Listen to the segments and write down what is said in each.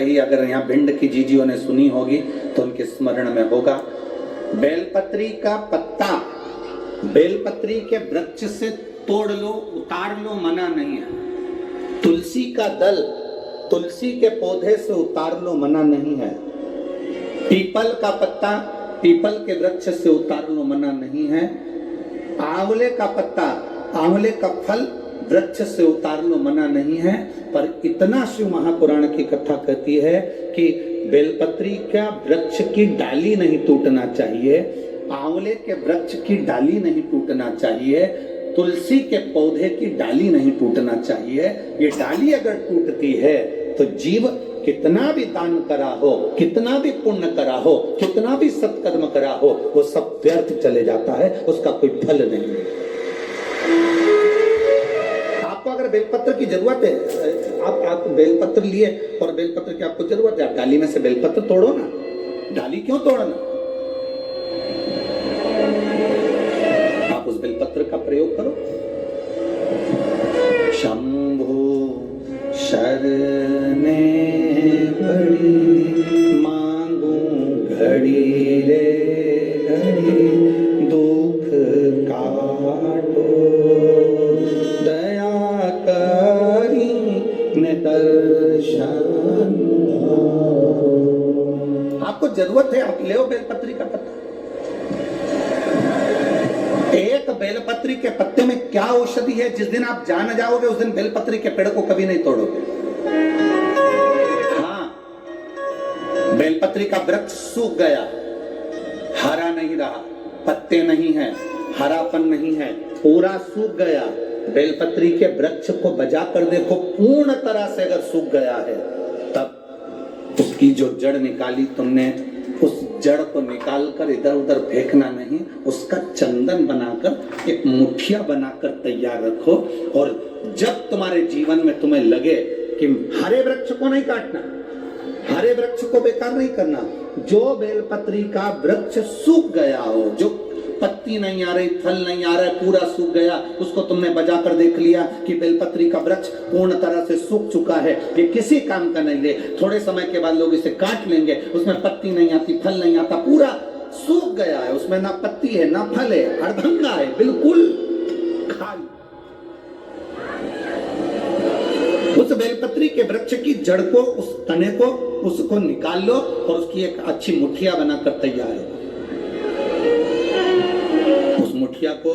कही, अगर यहाँ भिंड की जीजियों ने सुनी होगी तो उनके स्मरण में होगा। बेलपत्री का पत्ता बेलपत्री के वृक्ष से तोड़ लो, उतार लो, मना नहीं है। तुलसी का दल तुलसी के पौधे से उतार लो, मना नहीं है। पीपल का पत्ता पीपल के वृक्ष से उतार लो, मना नहीं है। आंवले का पत्ता आंवले का फल वृक्ष से उतार लो, मना नहीं है। पर इतना शिव महापुराण की कथा कहती है कि बेलपत्री का वृक्ष की डाली नहीं टूटना चाहिए, आंवले के वृक्ष की डाली नहीं टूटना चाहिए, तुलसी के पौधे की डाली नहीं टूटना चाहिए। ये डाली अगर टूटती है तो जीव कितना भी दान करा हो, कितना भी पुण्य करा हो, कितना भी सत्कर्म करा हो, वो सब व्यर्थ चले जाता है, उसका कोई फल नहीं है। आपको अगर बेलपत्र की जरूरत है, आप बेलपत्र लिए और बेलपत्र की आपको जरूरत है, आप डाली में से बेलपत्र तोड़ो ना, डाली क्यों तोड़ना, आप उस बेलपत्र का प्रयोग करो। शंभु शरणे पड़ी मांगू घड़ी रे घड़ी, दुख काटो दया करी दर्शन। आपको जरूरत है, आप ले बेलपत्री का पत्ता। एक बेलपत्री के पत्ते में क्या औषधि है, जिस दिन आप जान जाओगे उस दिन बेलपत्री के पेड़ को कभी नहीं तोड़ोगे। हाँ, बेलपत्री का वृक्ष सूख गया, हरा नहीं रहा, पत्ते नहीं है, हरापन नहीं है, पूरा सूख गया। बेलपत्री के वृक्ष को बजा कर देखो, पूर्ण तरह से अगर सूख गया है, तब उसकी जो जड़ निकाली तुमने, उस जड़ को निकालकर इधर उधर फेंकना नहीं, उसका चंदन बनाकर एक मुठिया बनाकर तैयार रखो। और जब तुम्हारे जीवन में तुम्हें लगे कि हरे वृक्ष को नहीं काटना, हरे वृक्ष को बेकार नहीं करना, जो बेलपत्री का वृक्ष सूख गया हो, जो पत्ती नहीं आ रही, फल नहीं आ रहा है, पूरा सूख गया, उसको तुमने बजा कर देख लिया कि बेलपत्री का वृक्ष पूर्ण तरह से सूख चुका है, ये किसी काम का नहीं है, थोड़े समय के बाद लोग इसे काट लेंगे, उसमें पत्ती नहीं आती, फल नहीं आता, पूरा सूख गया है, उसमें ना पत्ती है ना फल है, अर्धंगा है, बिल्कुल खाली। उस बेलपत्री के वृक्ष की जड़ को, उस तने को, उसको निकाल लो और उसकी एक अच्छी मुठिया बनाकर तैयार है। उस मुठिया को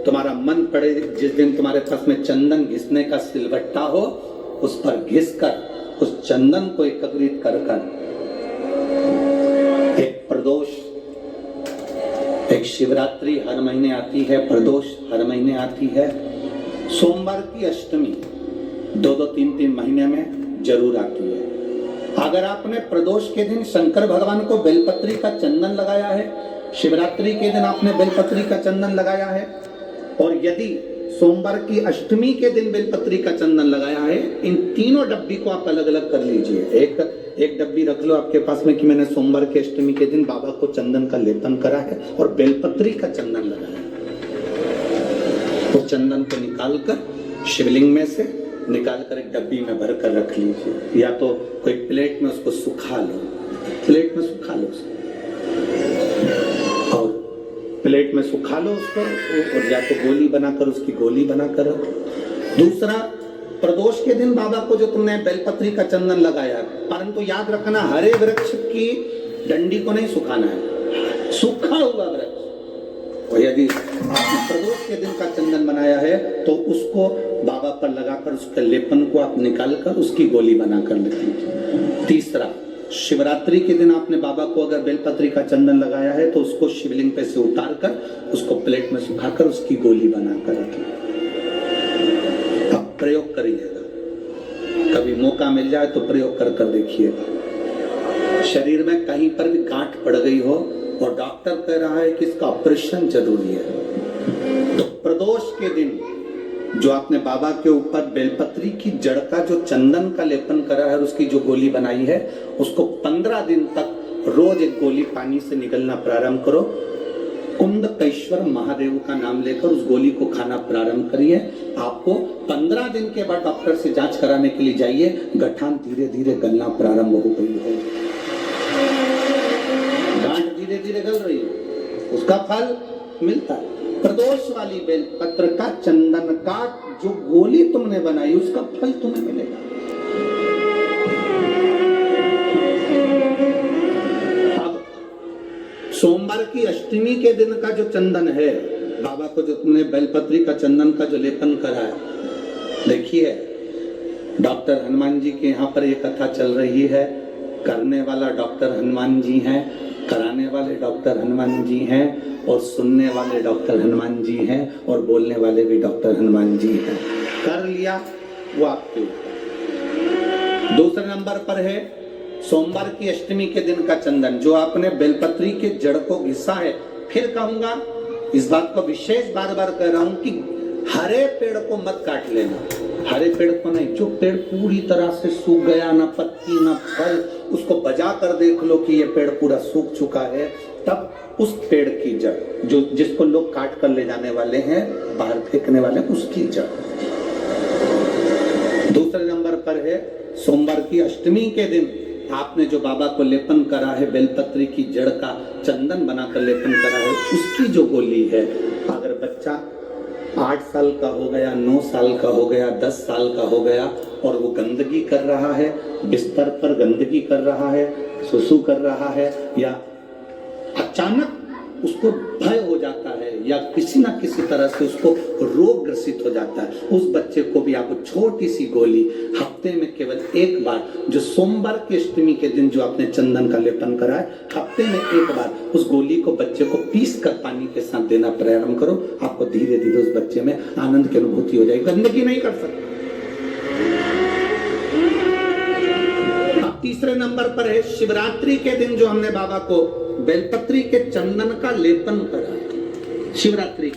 तुम्हारा मन पड़े, जिस दिन तुम्हारे पास में चंदन घिसने का सिलबट्टा हो, उस पर घिस कर उस चंदन को एकत्रित कर एक प्रदोष, एक शिवरात्रि हर महीने आती है, प्रदोष हर महीने आती है, सोमवार की अष्टमी 2-3 महीने में जरूर आती है। अगर आपने प्रदोष के दिन शंकर भगवान को बेलपत्री का चंदन लगाया है, शिवरात्रि के दिन आपने बेलपत्री का चंदन लगाया है, और यदि सोमवार की अष्टमी के दिन बेलपत्री का चंदन लगाया है, इन तीनों डब्बी को आप अलग अलग कर लीजिए। एक डब्बी रख लो आपके पास में कि मैंने सोमवार की अष्टमी के दिन बाबा को चंदन का लेपन करा है और बेलपत्री का चंदन लगाया है। तो चंदन को निकालकर शिवलिंग में से निकालकर एक डब्बी में भर कर रख लीजिए, या तो कोई प्लेट में उसको सुखा लो, प्लेट में सुखा लो उसको, और प्लेट में सुखा लो उसको, और या तो गोली बनाकर उसकी गोली बनाकर रख लो। दूसरा, प्रदोष के दिन बाबा को जो तुमने बेलपत्री का चंदन लगाया, परंतु याद रखना हरे वृक्ष की डंडी को नहीं सुखाना है, सूखा हुआ वृक्ष। और यदि आपने प्रदोष के दिन का चंदन बनाया है तो उसको बाबा पर लगाकर उसके लेपन को आप निकालकर उसकी गोली बनाकर रख लीजिए। तीसरा, शिवरात्रि के दिन आपने बाबा को अगर बेलपत्री का चंदन लगाया है तो उसको शिवलिंग पे से उतार कर उसको प्लेट में सुखाकर उसकी गोली बनाकर रखिए। अब प्रयोग करिएगा, कभी मौका मिल जाए तो प्रयोग कर कर देखिएगा। शरीर में कहीं पर भी गांठ पड़ गई हो और डॉक्टर कह रहा है कि इसका ऑपरेशन जरूरी है, तो प्रदोष के दिन जो आपने बाबा के ऊपर बेलपत्री की जड़ का जो चंदन का लेपन करा है और उसकी जो गोली बनाई है, उसको 15 दिन तक रोज एक गोली पानी से निकलना प्रारंभ करो। कुंदकेश्वर महादेव का नाम लेकर उस गोली को खाना प्रारंभ करिए। आपको 15 दिन के बाद डॉक्टर से जांच कराने के लिए जाइए, गठान धीरे धीरे गलना प्रारंभ हो गई है, गांठ धीरे धीरे गल रही है, उसका फल मिलता है। प्रदोष वाली बेलपत्र का, चंदन का जो गोली तुमने बनाई उसका फल तुम्हें मिलेगा। अब सोमवार की अष्टमी के दिन का जो चंदन है, बाबा को जो तुमने बेलपत्री का चंदन का जो लेपन करा है, देखिए डॉक्टर हनुमान जी के यहाँ पर ये कथा चल रही है। करने वाला डॉक्टर हनुमान जी हैं, कराने वाले डॉक्टर हनुमान जी हैं, और सुनने वाले डॉक्टर हनुमान जी हैं, और बोलने वाले भी डॉक्टर हनुमान जी हैं। कर लिया वो आपके ऊपर। दूसरे नंबर पर है सोमवार की अष्टमी के दिन का चंदन, जो आपने बेलपत्री के जड़ को घिसा है। फिर कहूंगा, इस बात को विशेष बार बार कह रहा हूं कि हरे पेड़ को मत काट लेना, हरे पेड़ को नहीं। जो पेड़ पूरी तरह से सूख गया, ना पत्ती ना फल, उसको बजा कर देख लो कि ये पेड़ पूरा सूख चुका है, तब उस पेड़ की जड़, जो जिसको लोग काट कर ले जाने वाले हैं, बाहर फेंकने वाले, उसकी जड़। दूसरे नंबर पर है सोमवार की अष्टमी के दिन आपने जो बाबा को लेपन करा है, बेलपत्री की जड़ का चंदन बनाकर लेपन करा है, उसकी जो गोली है, अगर बच्चा 8 साल का हो गया, 9 साल का हो गया, 10 साल का हो गया और वो गंदगी कर रहा है, बिस्तर पर गंदगी कर रहा है, सुसु कर रहा है, या अचानक उसको भय हो जाता है, या किसी ना किसी तरह से उसको रोग ग्रसित हो जाता है, उस बच्चे को भी आप छोटी सी गोली हफ्ते में केवल एक बार, जो सोमवार की अष्टमी के दिन जो आपने चंदन का लेपन करा है, हफ्ते में एक बार उस गोली को बच्चे को पीस कर पानी के साथ देना प्रारंभ करो। आपको धीरे धीरे उस बच्चे में आनंद की अनुभूति हो जाएगी, गंदगी नहीं कर सकता। तीसरे नंबर पर है शिवरात्रि के दिन जो हमने बाबा को बेलपत्री के चंदन का लेपन करा। शिवरात्रि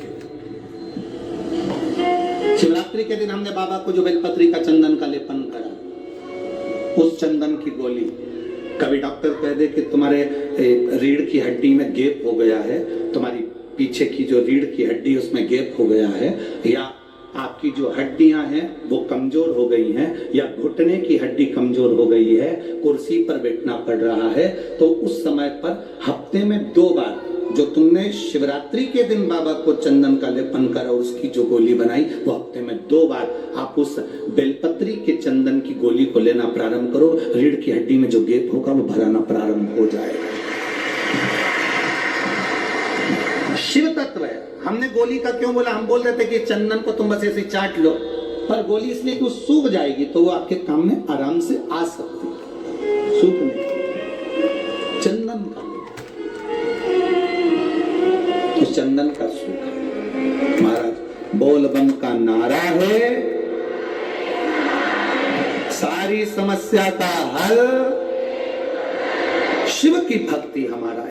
के दिन हमने बाबा को जो बेलपत्री का चंदन का लेपन करा, उस चंदन की गोली, कभी डॉक्टर कह दे कि तुम्हारे रीढ़ की हड्डी में गैप हो गया है, तुम्हारी पीछे की जो रीढ़ की हड्डी उसमें गैप हो गया है, या आपकी जो हड्डियां हैं वो कमजोर हो गई हैं, या घुटने की हड्डी कमजोर हो गई है, कुर्सी पर बैठना पड़ रहा है, तो उस समय पर हफ्ते में 2 बार जो तुमने शिवरात्रि के दिन बाबा को चंदन का लेपन करा, उसकी जो गोली बनाई, वो हफ्ते में 2 बार आप उस बेलपत्री के चंदन की गोली को लेना प्रारंभ करो। रीढ़ की हड्डी में जो गैप होगा वो भराना प्रारंभ हो जाएगा। शिव तत्व है। हमने गोली का क्यों बोला? हम बोल रहे थे कि चंदन को तुम बस ऐसे चाट लो, पर गोली इसलिए कि वो सूख जाएगी, तो वो आपके काम में आराम से आ सकती है। सूख नहीं, चंदन का तो चंदन का सूख। महाराज बोल बम का नारा है, सारी समस्या का हल शिव की भक्ति हमारा